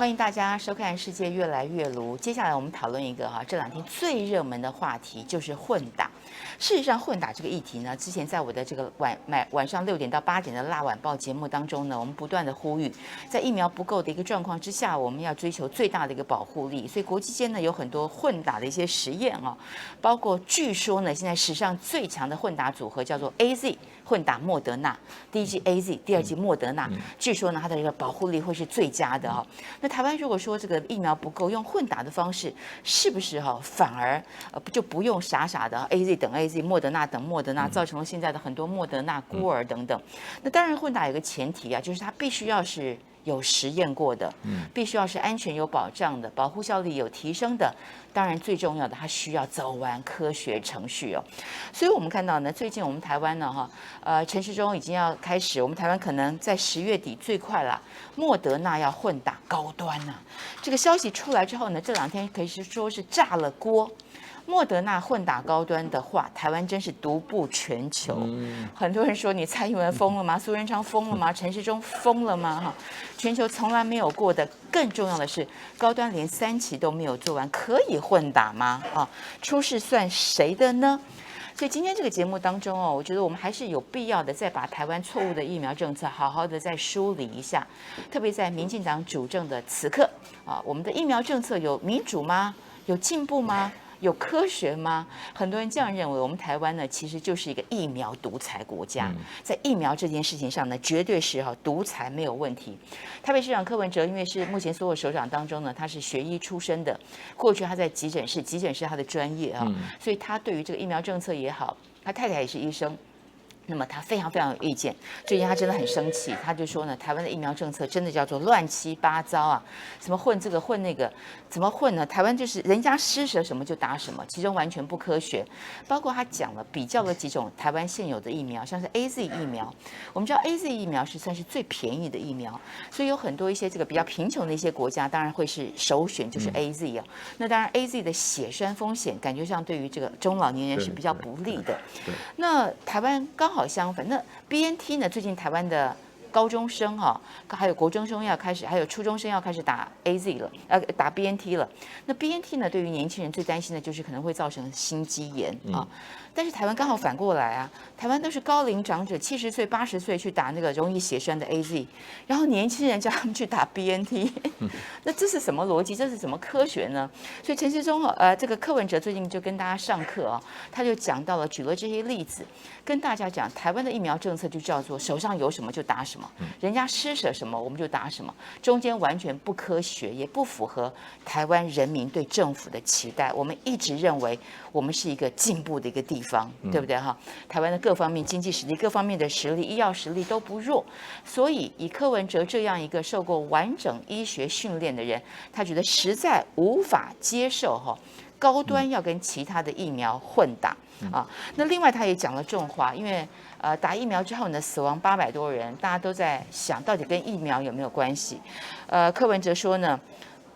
欢迎大家收看《世界越来越卢》。接下来我们讨论一个这两天最热门的话题，就是混打。事实上，混打这个议题呢，之前在我的这个晚上6点到8点的辣晚报节目当中呢，我们不断的呼吁，在疫苗不够的一个状况之下，我们要追求最大的一个保护力。所以国际间呢有很多混打的一些实验包括据说呢，现在史上最强的混打组合叫做 AZ 混打莫德纳，第一剂 AZ， 第二剂莫德纳，据说呢它的这个保护力会是最佳的那台湾如果说这个疫苗不够，用混打的方式，是不是反而就不用傻傻的 AZ 等 AZ， 莫德纳等莫德纳，造成了现在的很多莫德纳孤儿等等。那当然混打有个前提就是它必须要是有实验过的，必须要是安全有保障的，保护效力有提升的。当然最重要的，它需要走完科学程序所以我们看到呢，最近我们台湾呢陈时中已经要开始，我们台湾可能在10月底最快了，莫德纳要混打高端这个消息出来之后呢，这两天可以说是炸了锅。莫德纳混打高端的话，台湾真是独步全球。很多人说你蔡英文疯了吗？苏贞昌疯了吗？陈时中疯了吗？全球从来没有过的。更重要的是，高端连3期都没有做完，可以混打吗？出事算谁的呢？所以今天这个节目当中我觉得我们还是有必要的再把台湾错误的疫苗政策好好的再梳理一下，特别在民进党主政的此刻我们的疫苗政策有民主吗？有进步吗？有科学吗？很多人这样认为，我们台湾呢其实就是一个疫苗独裁国家，在疫苗这件事情上呢，绝对是独裁没有问题。台北市长柯文哲因为是目前所有首长当中呢，他是学医出身的，过去他在急诊室他的专业所以他对于这个疫苗政策也好，他太太也是医生。那么他非常非常有意见，最近他真的很生气，他就说呢，台湾的疫苗政策真的叫做乱七八糟什么混这个混那个，怎么混呢？台湾就是人家施舍什么就打什么，其中完全不科学。包括他讲了比较了几种台湾现有的疫苗，像是 AZ 疫苗，我们知道 AZ 疫苗是算是最便宜的疫苗，所以有很多一些这个比较贫穷的一些国家，当然会是首选就是 AZ 那当然 AZ 的血栓风险感觉上对于这个中老年人是比较不利的。那台湾刚好相反，那 BNT 呢？最近台湾的高中生还有国中生要开始，还有初中生要开始打 AZ 了，打 BNT 了。那 BNT 呢？对于年轻人最担心的就是可能会造成心肌炎但是台湾刚好反过来台湾都是高龄长者，70岁、80岁去打那个容易血栓的 AZ， 然后年轻人叫他们去打 BNT， 那这是什么逻辑？这是什么科学呢？所以陈时中这个柯文哲最近就跟大家上课他就讲到了，举了这些例子，跟大家讲台湾的疫苗政策就叫做手上有什么就打什么，人家施舍什么我们就打什么，中间完全不科学，也不符合台湾人民对政府的期待。我们一直认为我们是一个进步的一个地方，对不对台湾的各方面经济实力、各方面的实力、医药实力都不弱，所以以柯文哲这样一个受过完整医学训练的人，他觉得实在无法接受高端要跟其他的疫苗混打那另外他也讲了重话，因为打疫苗之后呢，死亡800多人，大家都在想到底跟疫苗有没有关系？柯文哲说呢，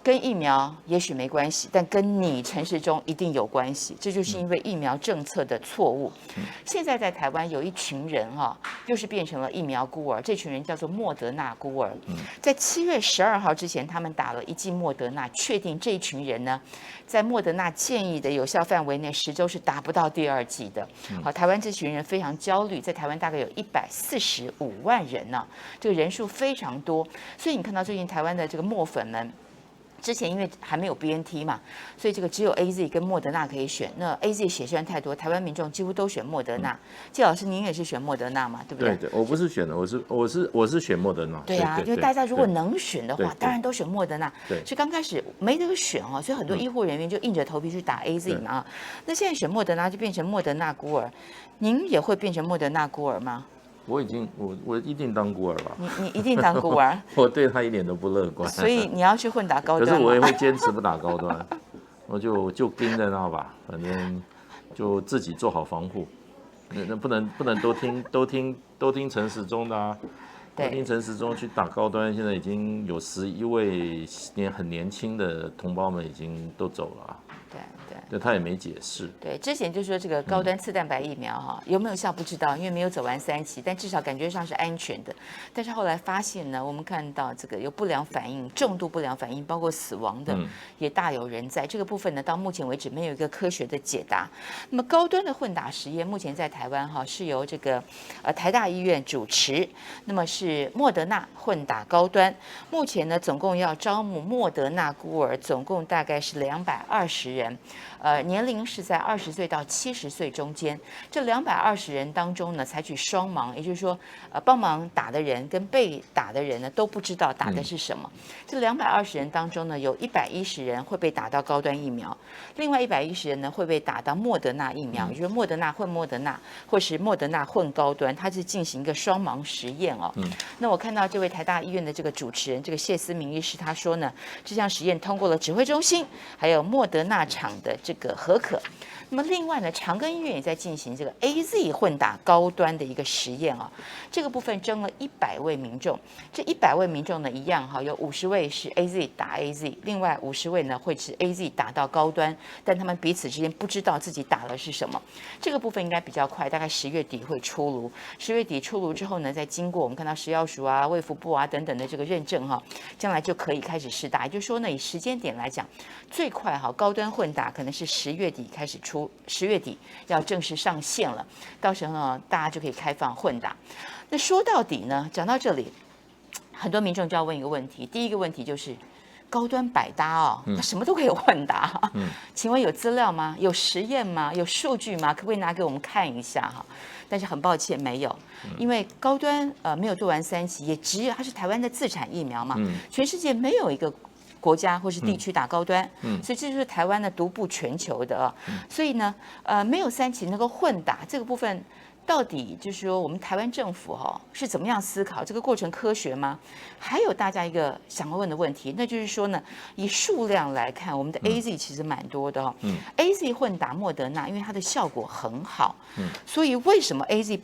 跟疫苗也许没关系，但跟你陈时中一定有关系，这就是因为疫苗政策的错误。现在在台湾有一群人又是变成了疫苗孤儿，这群人叫做莫德纳孤儿。在7月12号之前，他们打了1剂莫德纳，确定这一群人呢，在莫德纳建议的有效范围内，10周是达不到第2剂的。台湾这群人非常焦虑，在台湾大概有145万人这个人数非常多，所以你看到最近台湾的这个莫粉们。之前因为还没有 BNT 嘛，所以这个只有 AZ 跟莫德纳可以选。那 AZ 血栓太多，台湾民众几乎都选莫德纳。季老师，您也是选莫德纳嘛？对不对？对，我不是选的，我是选莫德纳。对啊，因为大家如果能选的话，当然都选莫德纳。所以刚开始没得选所以很多医护人员就硬着头皮去打 AZ 嘛那现在选莫德纳就变成莫德纳孤儿，您也会变成莫德纳孤儿吗？我一定当孤儿吧？你一定当孤儿？我对他一点都不乐观。所以你要去混打高端？可是我也会坚持不打高端，我就盯在那吧，反正就自己做好防护。那不能都听陈时中的都听陈时中去打高端，现在已经有11位很年轻的同胞们已经都走了对对。对他也没解释。对，之前就说这个高端次蛋白疫苗哈、有没有效不知道，因为没有走完3期，但至少感觉上是安全的。但是后来发现呢，我们看到这个有不良反应，重度不良反应，包括死亡的，也大有人在。这个部分呢，到目前为止没有一个科学的解答。那么高端的混打实验，目前在台湾哈是由这个台大医院主持，那么是莫德纳混打高端。目前呢，总共要招募莫德纳孤儿，总共大概是220人。年龄是在20岁到70岁中间。这220人当中呢，采取双盲，也就是说，帮忙打的人跟被打的人呢都不知道打的是什么。这220人当中呢，有110人会被打到高端疫苗，另外110人呢会被打到莫德纳疫苗，也就是莫德纳混莫德纳，或是莫德纳混高端，它是进行一个双盲实验哦。那我看到这位台大医院的这个主持人，这个谢思明医师，他说呢，这项实验通过了指挥中心，还有莫德纳厂的这个核可。那么另外呢，长庚医院也在进行这个 AZ 混打高端的一个实验啊。这个部分征了100位民众，这100位民众呢一样哈，有50位是 AZ 打 AZ， 另外50位呢会是 AZ 打到高端，但他们彼此之间不知道自己打的是什么。这个部分应该比较快，大概10月底会出炉。10月底出炉之后呢，再经过我们看到食药署啊、卫福部啊等等的这个认证哈，将来就可以开始施打。也就是说呢，以时间点来讲，最快哈高端混打可能是10月底开始10月底要正式上线了，到时候呢大家就可以开放混打。那说到底呢，讲到这里，很多民众就要问一个问题，第一个问题就是高端百搭哦，它什么都可以混打，请问有资料吗？有实验吗？有数据吗？可不可以拿给我们看一下哈？但是很抱歉没有，因为高端没有做完3期，也只有它是台湾的自产疫苗嘛，全世界没有一个国家或是地区打高端，所以这就是台湾的独步全球的，所以呢，没有3期能够混打这个部分，到底就是说我们台湾政府是怎么样思考这个过程科学吗？还有大家一个想问的问题，那就是说呢，以数量来看，我们的 AZ 其实蛮多的AZ 混打莫德纳，因为它的效果很好，所以为什么 AZ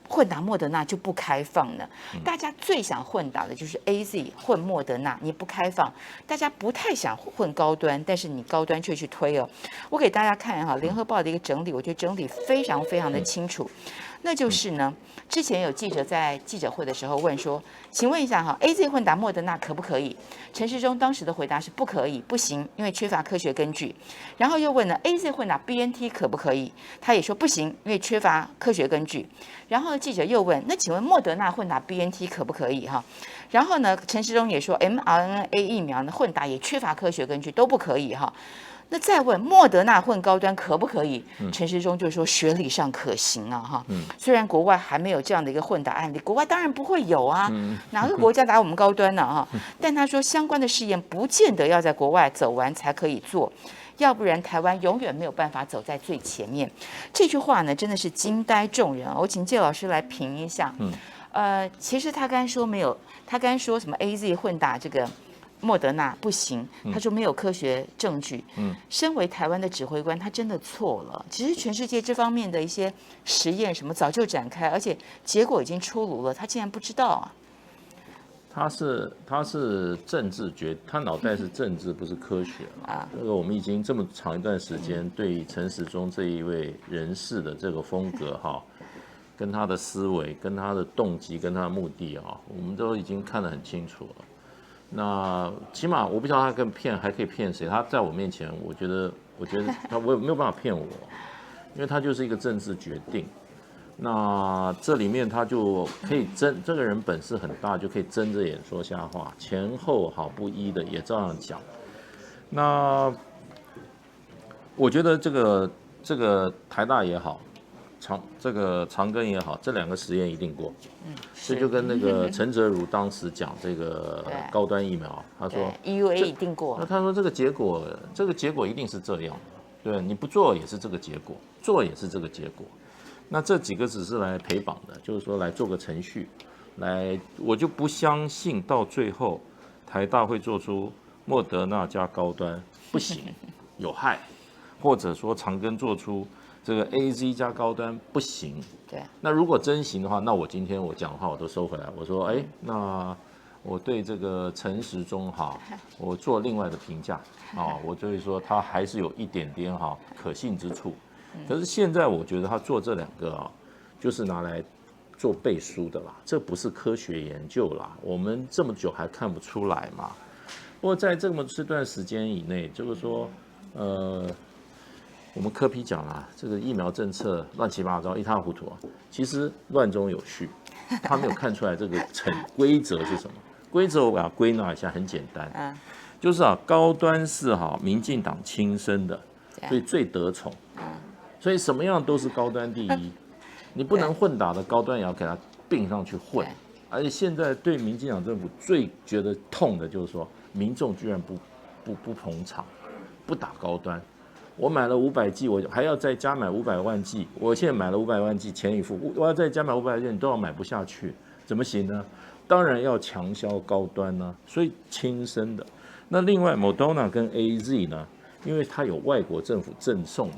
混打莫德纳就不开放呢？大家最想混打的就是 AZ 混莫德纳，你不开放，大家不太想混高端，但是你高端却去推哦。我给大家看哈，联合报的一个整理，我觉得整理非常非常的清楚。那就是呢，之前有记者在记者会的时候问说，请问一下哈 ，AZ 混打莫德纳可不可以？陈时中当时的回答是不可以，不行，因为缺乏科学根据。然后又问了 AZ 混打 BNT 可不可以？他也说不行，因为缺乏科学根据。然后记者又问，那请问莫德纳混打 BNT 可不可以哈？然后呢，陈时中也说 mRNA 疫苗呢混打也缺乏科学根据，都不可以哈。那再问莫德纳混高端可不可以？陈时中就说学理上可行啊哈。虽然国外还没有这样的一个混打案例，国外当然不会有啊，哪个国家打我们高端呢哈？但他说相关的试验不见得要在国外走完才可以做，要不然台湾永远没有办法走在最前面。这句话呢真的是惊呆众人。我请介老师来评一下。其实他刚才说没有，他刚才说什么 AZ 混打这个莫德纳不行，他说没有科学证据。身为台湾的指挥官，他真的错了。其实全世界这方面的一些实验什么早就展开，而且结果已经出炉了，他竟然不知道啊！他是政治他脑袋是政治，不是科学啊。这个我们已经这么长一段时间，对陈时中这一位人士的这个风格哈，跟他的思维、跟他的动机、跟他的目的啊，我们都已经看得很清楚了。那起码我不知道他还可以骗谁。他在我面前，我觉得我也没有办法骗我，因为他就是一个政治决定。那这里面他就可以这个人本事很大，就可以睁着眼说瞎话，前后好不一的也照样讲。那我觉得这个台大也好，这个长庚也好，这2个实验一定过。这就跟那个陈哲如当时讲这个高端疫苗，他说 EUA 一定过。那他说这个结果一定是这样的，对，你不做也是这个结果，做也是这个结果。那这几个只是来陪绑的，就是说来做个程序，我就不相信到最后台大会做出莫德纳加高端不行，有害，或者说长庚做出这个 AZ 加高端不行。对。那如果真行的话，那我今天我讲的话我都收回来。我说，那我对这个陈时中哈，我做另外的评价啊，我就会说他还是有一点点哈可信之处。可是现在我觉得他做这2个啊，就是拿来做背书的啦，这不是科学研究啦。我们这么久还看不出来嘛？不过在这段时间以内，就是说，我们柯 P 讲啊，这个疫苗政策乱七八糟、一塌糊涂啊，其实乱中有序，他没有看出来这个规则是什么。规则我把它归纳一下，很简单，就是啊，高端是民进党亲生的，所以最得宠，所以什么样都是高端第一，你不能混打的高端也要给它并上去混。而且现在对民进党政府最觉得痛的就是说，民众居然不捧场，不打高端。我买了500剂，我还要再加买500万剂。我现在买了500万剂，钱已付，我要再加买500万剂，你都要买不下去，怎么行呢？当然要强销高端呢，所以亲生的。那另外 Moderna 跟 AZ 呢，因为它有外国政府赠送的，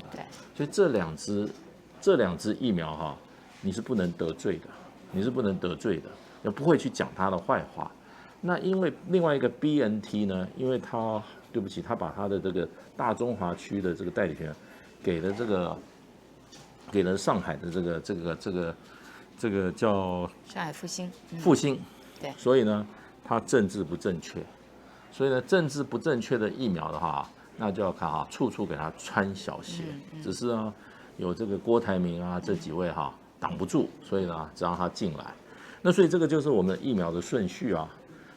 所以这两支疫苗哈，你是不能得罪的，也不会去讲它的坏话。那因为另外一个 BNT 呢，因为它对不起，他把他的这个大中华区的这个代理权给了上海的这个叫上海复兴，对，所以呢，它政治不正确，所以呢，政治不正确的疫苗的话，那就要看处处给它穿小鞋，只是啊，有这个郭台铭啊这几位挡不住，所以呢，只让他进来。那所以这个就是我们疫苗的顺序啊。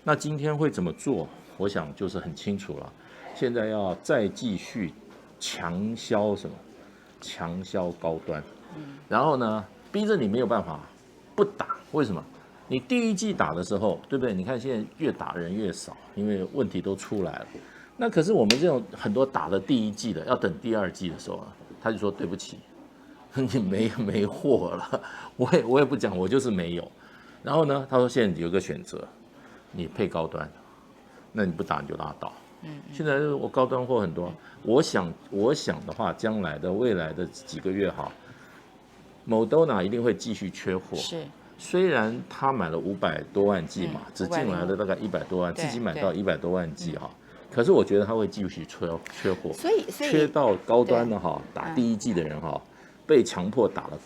那今天会怎么做？我想就是很清楚了。现在要再继续强销什么？强销高端，然后呢，逼着你没有办法不打。为什么？你第一剂打的时候，对不对？你看现在越打人越少，因为问题都出来了。那可是我们这种很多打了第一剂的，要等第2剂的时候他就说对不起，你没货了。我也不讲，我就是没有。然后呢，他说现在有一个选择，你配高端，那你不打你就拉倒。现在我高端货很多，我想的话，未来的几个月Moderna 一定会继续缺货。是，虽然他买了500多万剂嘛，只进来了大概100多万，自己买到100多万剂可是我觉得他会继续缺货，所以缺到高端的打第一剂的人被强迫打了，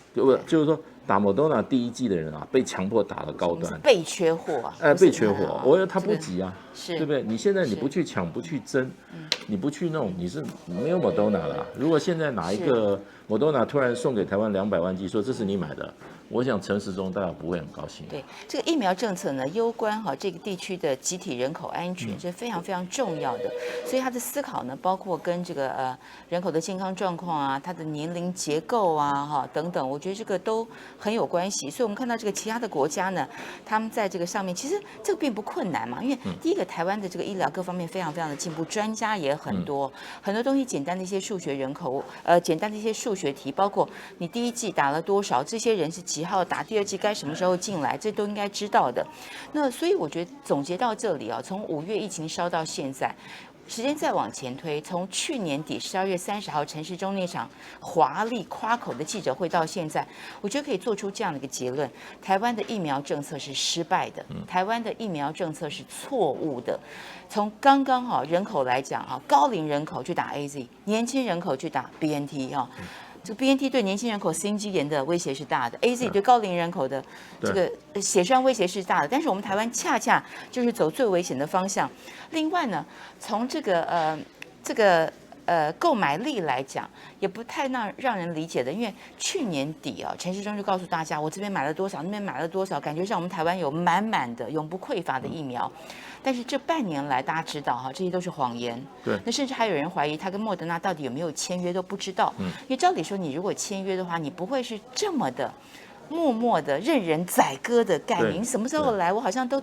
就是说打 Moderna 第一剂的人被强迫打了高端，被缺货被缺货，我觉得他不急是，对不对？你现在你不去抢，不去争，你不去弄，你是没有 Moderna 的。如果现在哪一个 Moderna 突然送给台湾200万剂，说这是你买的，我想陈时中大家不会很高兴。对，这个疫苗政策呢，攸关这个地区的集体人口安全是非常非常重要的，所以他的思考呢，包括跟这个人口的健康状况啊，他的年龄结构等等，我觉得这个都很有关系。所以我们看到这个其他的国家呢，他们在这个上面其实这个并不困难嘛，因为第一个台湾的这个医疗各方面非常非常的进步，专家也很多，很多东西简单的一些数学简单的一些数学题，包括你第一剂打了多少，这些人是几号打，第2剂该什么时候进来，这都应该知道的。那所以我觉得总结到这里从5月疫情烧到现在。时间再往前推，从去年底12月30号陈时中那场华丽夸口的记者会到现在，我觉得可以做出这样的一个结论：台湾的疫苗政策是失败的，台湾的疫苗政策是错误的。从刚刚人口来讲高龄人口去打 AZ， 年轻人口去打 BNT 这个 BNT 对年轻人口心肌炎的威胁是大的 ，AZ 对高龄人口的这个血栓威胁是大的。但是我们台湾恰恰就是走最危险的方向。另外呢，从这个购买力来讲，也不太让人理解的，因为去年底陈时中就告诉大家，我这边买了多少，那边买了多少，感觉上我们台湾有满满的、永不匮乏的疫苗。但是这半年来，大家知道这些都是谎言。对。那甚至还有人怀疑他跟莫德纳到底有没有签约都不知道。因为照理说，你如果签约的话，你不会是这么的默默的任人宰割的概念。你什么时候来，我好像都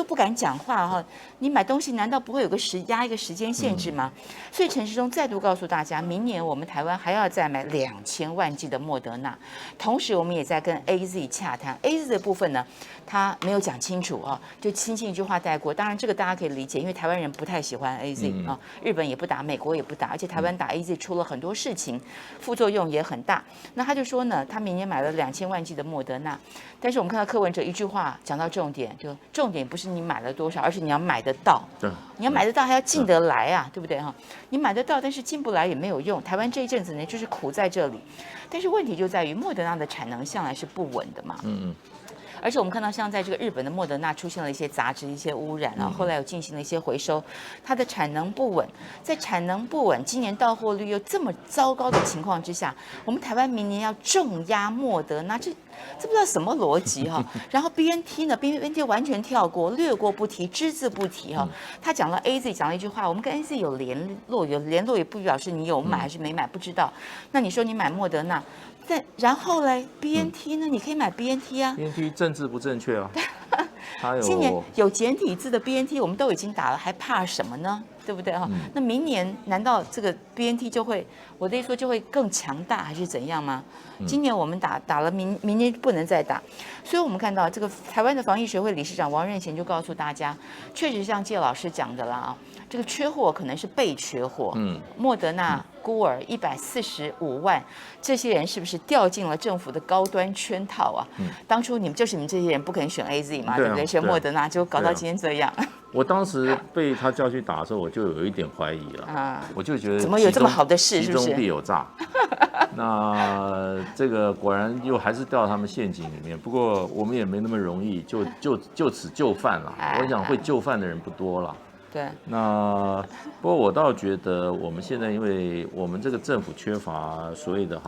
不敢讲话你买东西难道不会有压一个时间限制吗？所以陈时中再度告诉大家，明年我们台湾还要再买2000万剂的莫德纳，同时我们也在跟 AZ 洽谈。AZ 的部分呢，他没有讲清楚就轻轻一句话带过。当然这个大家可以理解，因为台湾人不太喜欢 AZ 日本也不打，美国也不打，而且台湾打 AZ 出了很多事情，副作用也很大。那他就说呢，他明年买了2000万剂。剂的莫德纳。但是我们看到柯文哲一句话讲到重点，就重点不是你买了多少，而是你要买得到。对，你要买得到，还要进得来啊，对不对哈？你买得到，但是进不来也没有用。台湾这一阵子呢，就是苦在这里。但是问题就在于莫德纳的产能向来是不稳的嘛。而且我们看到，像在这个日本的莫德纳出现了一些杂质、一些污染，然后后来有进行了一些回收，它的产能不稳。在产能不稳，今年到货率又这么糟糕的情况之下，我们台湾明年要重压莫德纳，这不知道什么逻辑哈。然后 BNT 呢 ，BNT 完全跳过、略过不提、只字不提哈。他讲了 AZ 讲了一句话，我们跟 AZ 有联络也不表示你有买还是没买，不知道。那你说你买莫德纳？然后嘞 ，BNT 呢？你可以买 BNT 啊。BNT 政治不正确啊。今年有简体字的 BNT 我们都已经打了，还怕什么呢？对不对哈？那明年难道这个 BNT 就会，我的意思说就会更强大，还是怎样吗？今年我们打了，明年不能再打。所以我们看到这个台湾的防疫学会理事长王任贤就告诉大家，确实像介老师讲的啦啊，这个缺货可能是被缺货。莫德纳孤儿145万，这些人是不是掉进了政府的高端圈套啊？当初你们这些人不肯选 AZ 嘛，对不对？选莫德纳，就搞到今天这样。我当时被他叫去打的时候，我就有一点怀疑了，我就觉得怎么有这么好的事，其中必有诈。那这个果然又还是掉到他们陷阱里面。不过我们也没那么容易就此就范了。我想会就范的人不多了。对。那不过我倒觉得我们现在因为我们这个政府缺乏所谓的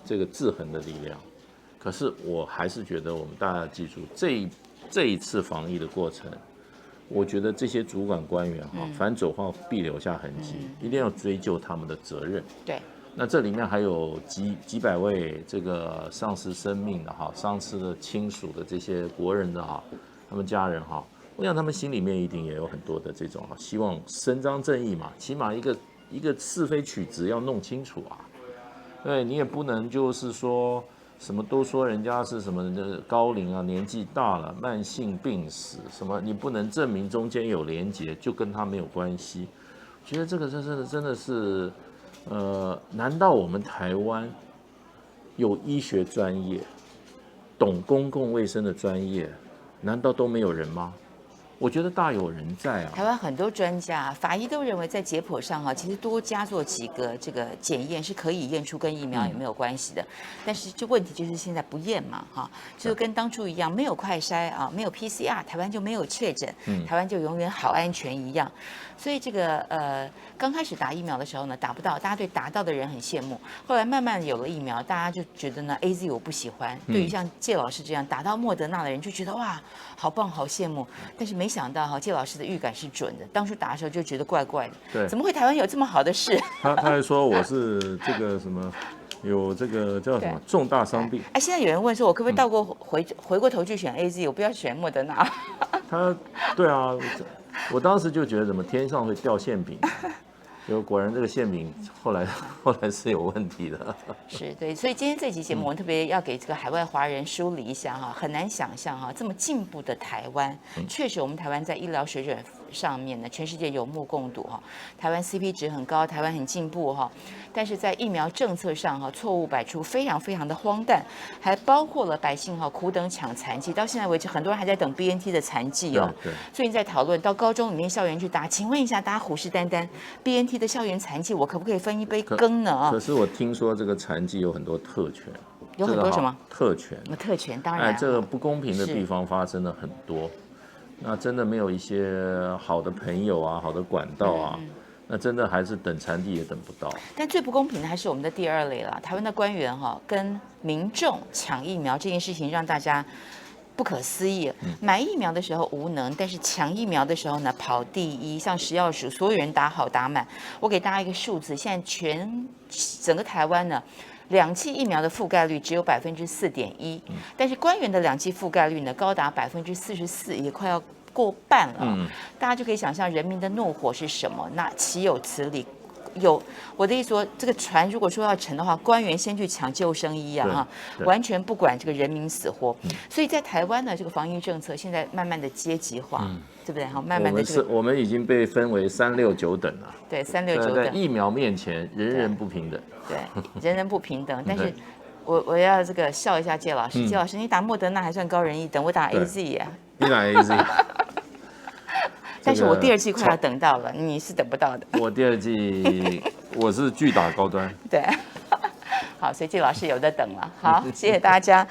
这个制衡的力量，可是我还是觉得我们大家要记住这一次防疫的过程。我觉得这些主管官员反走化必留下痕迹，一定要追究他们的责任。对，那这里面还有几百位这个丧失生命的丧失的亲属的这些国人的他们家人我想他们心里面一定也有很多的这种希望伸张正义嘛，起码一个是非曲直要弄清楚啊。对，你也不能就是说。什么都说人家是什么高龄啊，年纪大了，慢性病史什么，你不能证明中间有连结，就跟他没有关系。觉得这个真的是，难道我们台湾有医学专业、懂公共卫生的专业，难道都没有人吗？我觉得大有人在啊！台湾很多专家、法医都认为，在解剖上其实多加做几个这个检验是可以验出跟疫苗有没有关系的。但是这问题就是现在不验嘛，就跟当初一样，没有快筛没有 PCR， 台湾就没有确诊，台湾就永远好安全一样。所以这个刚开始打疫苗的时候呢，打不到，大家对打到的人很羡慕。后来慢慢有了疫苗，大家就觉得呢 AZ 我不喜欢。对于像介老师这样打到莫德纳的人，就觉得哇，好棒，好羡慕。但是没想到介老师的预感是准的，当初打的时候就觉得怪怪的。对，怎么会台湾有这么好的事？他还说我是这个什么。有这个叫什么重大伤病？现在有人问说，我可不可以倒过回过头去选 AZ， 我不要选莫德纳？对啊，我当时就觉得怎么天上会掉馅饼，结果果然这个馅饼后来是有问题的。是对，所以今天这期节目我们特别要给这个海外华人梳理一下很难想象这么进步的台湾，确实我们台湾在医疗水准上面呢，全世界有目共睹台湾 CP 值很高，台湾很进步但是在疫苗政策上错误百出，非常非常的荒诞，还包括了百姓苦等抢残剂，到现在为止很多人还在等 BNT 的残剂对，最近在讨论到高中里面校园去打，请问一下大家虎视眈眈 BNT 的校园残剂，我可不可以分一杯羹呢可是我听说这个残剂有很多特权，有很多什么特权？特权当然，这个不公平的地方发生了很多。那真的没有一些好的朋友好的管道那真的还是等残剂也等不到。但最不公平的还是我们的第二类了，台湾的官员跟民众抢疫苗这件事情让大家不可思议。买疫苗的时候无能，但是抢疫苗的时候呢跑第一，像食药署所有人打好打满。我给大家一个数字，现在整个台湾呢2剂疫苗的覆盖率只有4.1%，但是官员的2剂覆盖率呢高达44%，也快要过半了。大家就可以想象人民的怒火是什么。那岂有此理？我的意思说，这个船如果说要沉的话，官员先去抢救生衣完全不管这个人民死活。所以在台湾呢，这个防疫政策现在慢慢的阶级化，对不对？慢慢的我们已经被分为3、6、9等了。对，3、6、9等。在疫苗面前，人人不平等。对，人人不平等，但是我要这个笑一下介老师，介老师你打莫德纳还算高人一等，我打 AZ 呀。你打 AZ。但是我第2季快要等到了，你是等不到的。我第2季我是巨打高端。对，好，所以介老师有的等了。好，谢谢大家。